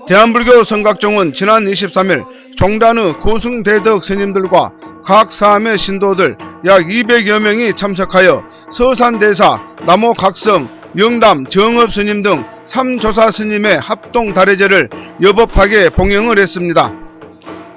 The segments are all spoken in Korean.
대한불교 성각종은 지난 23일 종단의 고승대덕 스님들과 각 사암의 신도들 약 200여 명이 참석하여 서산대사, 남호각성, 영담, 정업스님 등 3조사 스님의 합동다래제를 여법하게 봉행을 했습니다.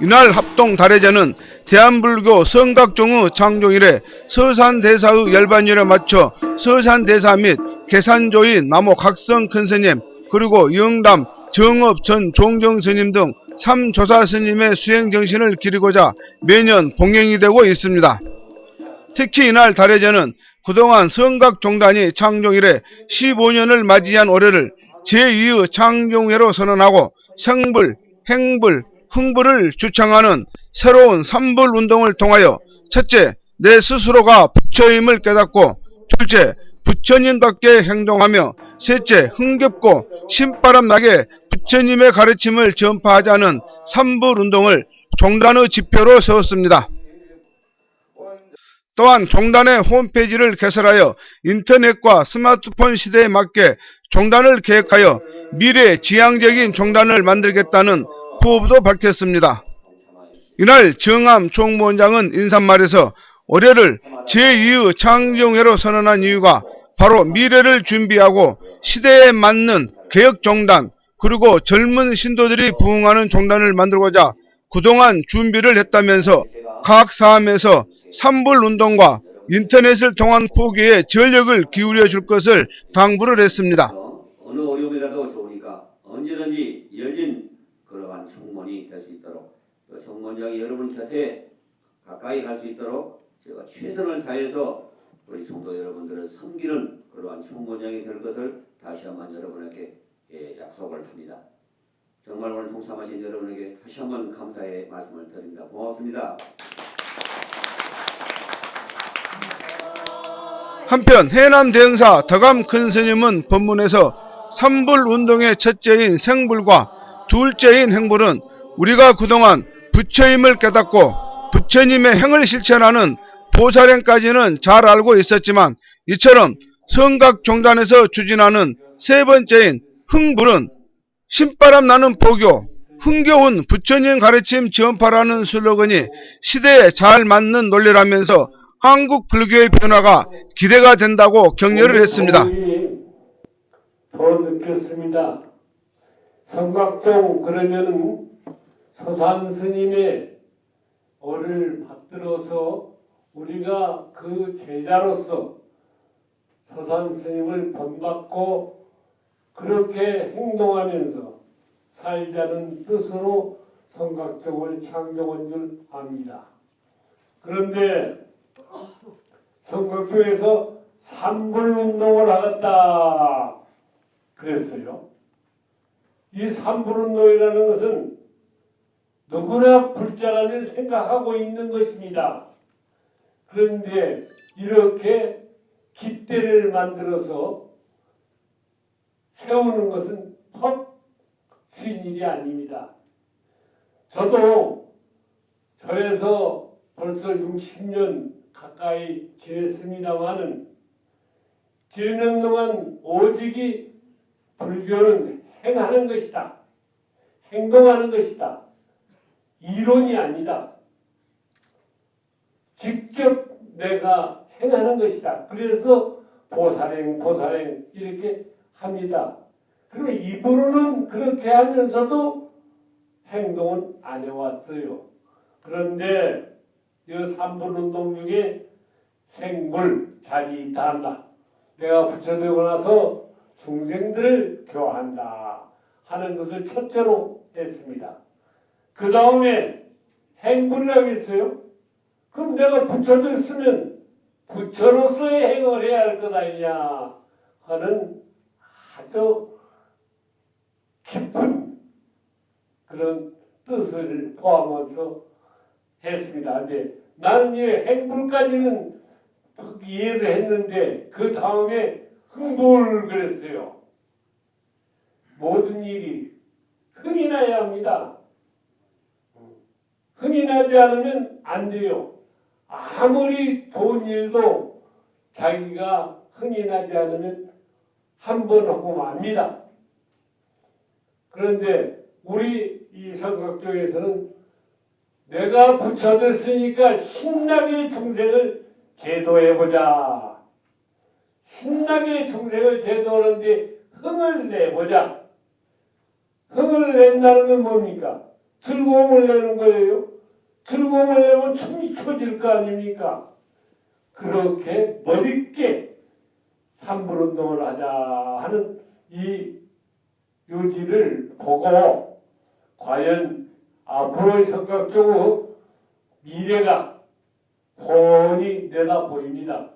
이날 합동다래제는 대한불교 성각종의 창종 이래 서산대사의 열반일에 맞춰 서산대사 및 계산조인 남호각성 큰스님 그리고 영담, 정업 전 종정스님 등 3조사 스님의 수행정신을 기리고자 매년 봉행이 되고 있습니다. 특히 이날 다래제는 그동안 성각종단이 창종 이래 15년을 맞이한 올해를 제2의 창종회로 선언하고 생불, 행불, 흥불을 주창하는 새로운 삼불운동을 통하여 첫째, 내 스스로가 부처임을 깨닫고 둘째, 부처님답게 행동하며 셋째, 흥겹고 신바람나게 부처님의 가르침을 전파하자는 삼불운동을 종단의 지표로 세웠습니다. 또한 종단의 홈페이지를 개설하여 인터넷과 스마트폰 시대에 맞게 종단을 계획하여 미래 지향적인 종단을 만들겠다는 포부도 밝혔습니다. 이날 정암 총무원장은 인사말에서 올해를 제2의 창종회로 선언한 이유가 바로 미래를 준비하고 시대에 맞는 개혁종단 그리고 젊은 신도들이 부흥하는 종단을 만들고자 그동안 준비를 했다면서 각 사암에서 삼불운동과 인터넷을 통한 포교에 전력을 기울여 줄 것을 당부를 했습니다. 어느 어려움이라도 좋으니까 언제든지 열린 그러한 청문이 될 수 있도록 또 청문장이 여러분 곁에 가까이 갈 수 있도록 제가 최선을 다해서 우리 성도 여러분들을 섬기는 그러한 청문장이 될 것을 다시 한번 여러분에게 약속을 합니다. 정말 오늘 동참하신 여러분에게 다시 한번 감사의 말씀을 드립니다. 고맙습니다. 한편 해남 대흥사 덕암 큰스님은 법문에서 삼불운동의 첫째인 생불과 둘째인 행불은 우리가 그동안 부처임을 깨닫고 부처님의 행을 실천하는 보살행까지는 잘 알고 있었지만 이처럼 성각종단에서 추진하는 세 번째인 흥불은 신바람 나는 포교, 흥겨운 부처님 가르침 전파라는 슬로건이 시대에 잘 맞는 논리라면서 한국 불교의 변화가 기대가 된다고 격려를 했습니다. 더 느꼈습니다. 성각종 그러면은 서산 스님의 어를 받들어서 우리가 그 제자로서 서산 스님을 본받고 그렇게 행동하면서 살자는 뜻으로 성각종을 창종한 줄 압니다. 그런데 성각종에서 삼불운동을 하겠다 그랬어요. 이 삼불운동이라는 것은 누구나 불자라면 생각하고 있는 것입니다. 그런데 이렇게 깃대를 만들어서 세우는 것은 퍽 쉬운 일이 아닙니다. 저도 절에서 벌써 60년 가까이 지냈습니다마는 지내는 동안 오직이 불교는 행하는 것이다. 행동하는 것이다. 이론이 아니다. 직접 내가 행하는 것이다. 그래서 보살행 이렇게 합니다. 그러면 입으로는 그렇게 하면서도 행동은 안 해왔어요. 그런데 이 삼불운동 중에 생불, 자리이탈한다. 내가 부처되고 나서 중생들을 교화한다 하는 것을 첫째로 했습니다. 그 다음에 행불이라고 했어요. 그럼 내가 부처됐으면 부처로서의 행을 해야 할 것 아니냐 하는 아주 깊은 그런 뜻을 포함해서 했습니다. 근데 나는 이 행불까지는 이해를 했는데 그 다음에 흥불 그랬어요. 모든 일이 흥이 나야 합니다. 흥이 나지 않으면 안 돼요. 아무리 좋은 일도 자기가 흥이 나지 않으면 한 번 하고 맙니다. 그런데 우리 이 성각종에서는 내가 부처됐으니까 신나게 중생을 제도해보자. 신나게 중생을 제도하는데 흥을 내보자. 흥을 낸다는 건 뭡니까? 즐거움을 내는 거예요. 즐거움을 내면 춤이 춰질 거 아닙니까? 그렇게 멋있게 산불운동을 하자 하는 이 요지를 보고 과연 앞으로의 성각종의 미래가 훤히 내다 보입니다.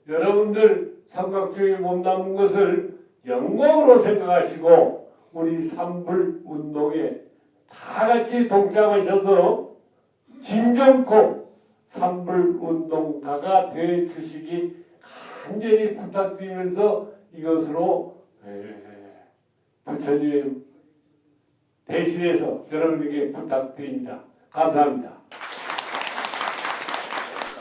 여러분들 성각종에 몸담은 것을 영광으로 생각하시고 우리 산불운동에 다 같이 동참하셔서 진정코 산불운동가가 되어 주시기 간절히 부탁드리면서 이것으로 부처님 대신해서 여러분에게 부탁드립니다. 감사합니다.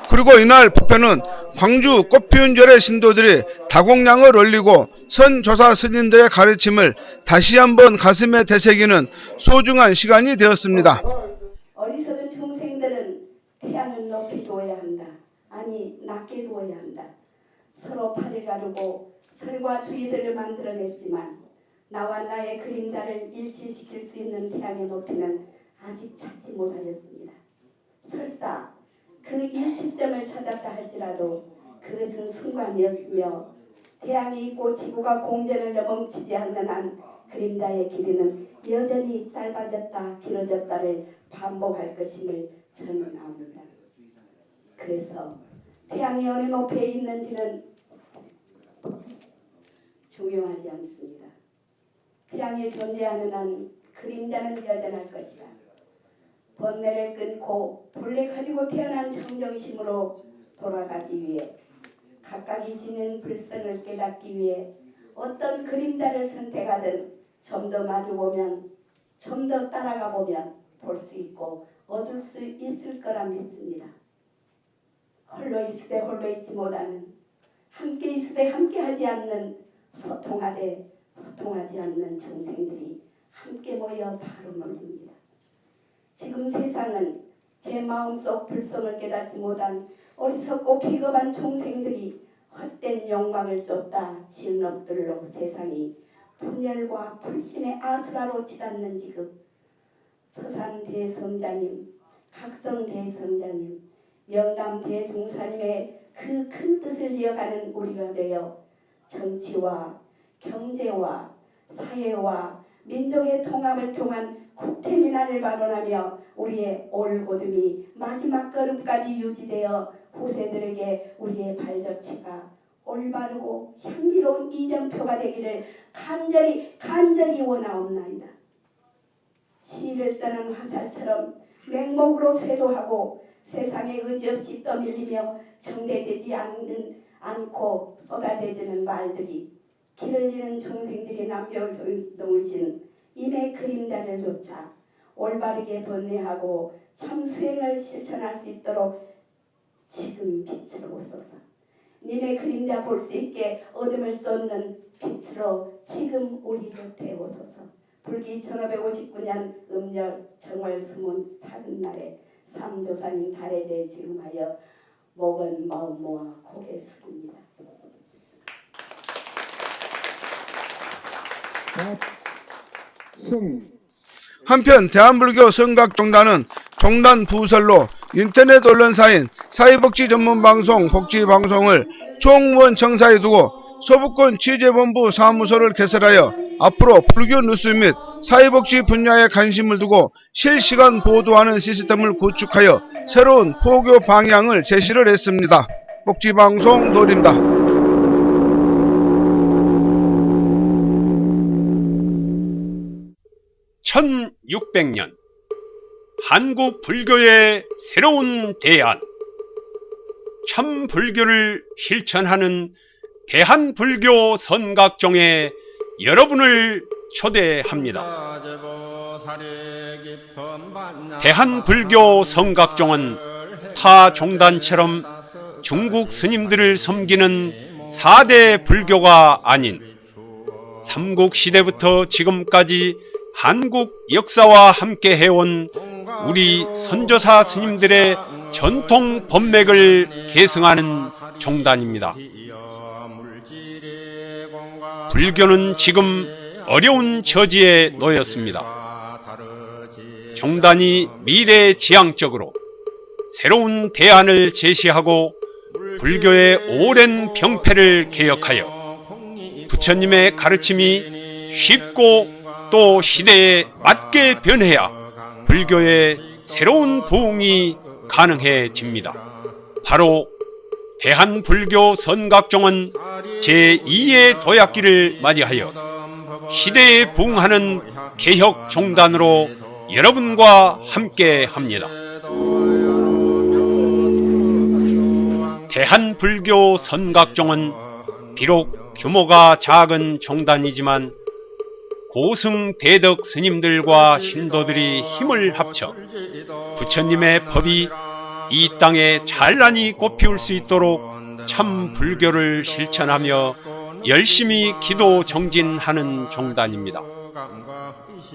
그리고 이날 법회는 광주 꽃피운절의 신도들이 다공양을 올리고 선조사 스님들의 가르침을 다시 한번 가슴에 되새기는 소중한 시간이 되었습니다. 어리석은 중생들은 태양을 높이 두어야 한다. 아니 낮게 두어야 한다. 서로 팔을 가르고 설과 주의들을 만들어냈지만 나와 나의 그림자를 일치시킬 수 있는 태양의 높이는 아직 찾지 못하였습니다. 설사 그 일치점을 찾았다 할지라도 그것은 순간이었으며 태양이 있고 지구가 공전을 넘치지 않는 한 그림자의 길이는 여전히 짧아졌다 길어졌다를 반복할 것임을 저는 압니다. 그래서 태양이 어느 높이에 있는지는 중요하지 않습니다. 태양이 존재하는 한 그림자는 여전할 것이다. 번뇌를 끊고 본래 가지고 태어난 청정심으로 돌아가기 위해 각각이 지닌 불성을 깨닫기 위해 어떤 그림자를 선택하든 좀 더 마주보면 좀 더 따라가 보면 볼 수 있고 얻을 수 있을 거라 믿습니다. 홀로 있으되 홀로 있지 못하는 함께 있으되 함께 하지 않는 소통하되 소통하지 않는 중생들이 함께 모여 바로 놀립니다. 지금 세상은 제 마음속 불성을 깨닫지 못한 어리석고 비겁한 중생들이 헛된 욕망을 쫓다 진업들로 세상이 분열과 불신의 아수라로 치닫는 지금 서산 대성자님, 각성 대성자님, 영남 대종사님의 그 큰 뜻을 이어가는 우리가 되어 정치와 경제와 사회와 민족의 통합을 통한 국태민안을 발언하며 우리의 올곧음이 마지막 걸음까지 유지되어 후세들에게 우리의 발자취가 올바르고 향기로운 이정표가 되기를 간절히 원하옵나이다. 시를 떠난 화살처럼 맹목으로 쇄도하고 세상에 의지없이 떠밀리며 정대되지 않고 쏟아대지는 말들이 길을 잃은 중생들이 남겨놓으신 임의 그림자를 쫓아 올바르게 번뇌하고 참 수행을 실천할 수 있도록 지금 빛을 오소서. 님의 그림자 볼 수 있게 어둠을 쫓는 빛으로 지금 우리 곁에 오소서. 불기 1559년 음력 정월 수문 사는 날에 삼조사님 달해제 지금하여 목은 마음 모아 고개 숙입니다. 한편 대한불교 성각종단은 종단 부설로 인터넷 언론사인 사회복지 전문방송 복지방송을 총무원 청사에 두고 서부권 취재본부 사무소를 개설하여 앞으로 불교 뉴스 및 사회복지 분야에 관심을 두고 실시간 보도하는 시스템을 구축하여 새로운 포교 방향을 제시를 했습니다. 복지방송 노립니다. 1600년 한국 불교의 새로운 대안, 참 불교를 실천하는 대한불교 선각종에 여러분을 초대합니다. 대한불교 선각종은 타 종단처럼 중국 스님들을 섬기는 4대 불교가 아닌 삼국시대부터 지금까지 한국 역사와 함께 해온 우리 선조사 스님들의 전통 법맥을 계승하는 종단입니다. 불교는 지금 어려운 처지에 놓였습니다. 종단이 미래지향적으로 새로운 대안을 제시하고 불교의 오랜 병폐를 개혁하여 부처님의 가르침이 쉽고 또 시대에 맞게 변해야 불교의 새로운 부흥이 가능해집니다. 바로 대한불교 선각종은 제2의 도약기를 맞이하여 시대에 부응하는 개혁종단으로 여러분과 함께합니다. 대한불교 선각종은 비록 규모가 작은 종단이지만 고승대덕 스님들과 신도들이 힘을 합쳐 부처님의 법이 이 땅에 찬란히 꽃피울 수 있도록 참 불교를 실천하며 열심히 기도 정진하는 종단입니다.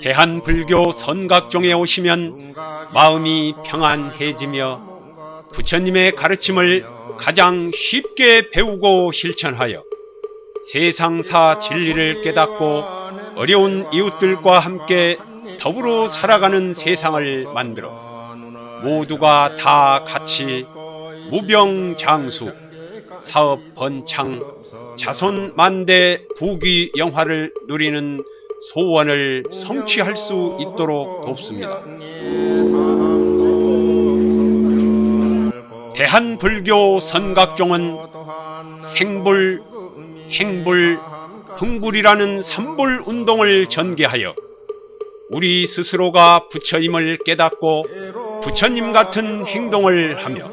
대한불교 선각종에 오시면 마음이 평안해지며 부처님의 가르침을 가장 쉽게 배우고 실천하여 세상사 진리를 깨닫고 어려운 이웃들과 함께 더불어 살아가는 세상을 만들어 모두가 다 같이 무병장수, 사업 번창, 자손 만대 부귀 영화를 누리는 소원을 성취할 수 있도록 돕습니다. 대한불교 선각종은 생불, 행불, 흥불이라는 삼불 운동을 전개하여 우리 스스로가 부처임을 깨닫고 부처님 같은 행동을 하며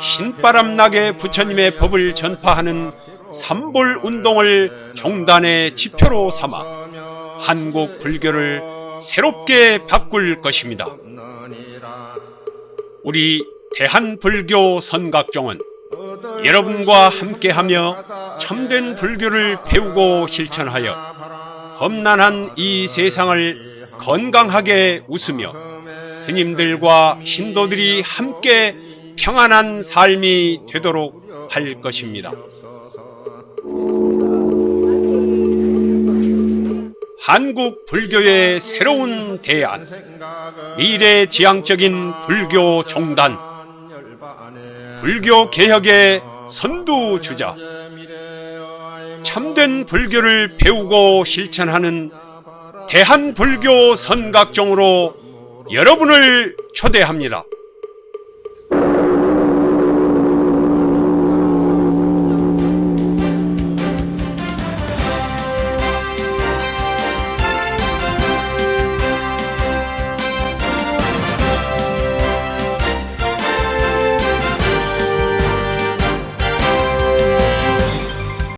신바람나게 부처님의 법을 전파하는 삼불 운동을 종단의 지표로 삼아 한국 불교를 새롭게 바꿀 것입니다. 우리 대한불교 선각종은 여러분과 함께하며 참된 불교를 배우고 실천하여 험난한 이 세상을 건강하게 웃으며 스님들과 신도들이 함께 평안한 삶이 되도록 할 것입니다. 한국 불교의 새로운 대안, 미래지향적인 불교 종단, 불교 개혁의 선두주자, 참된 불교를 배우고 실천하는 대한불교 선각종으로 여러분을 초대합니다.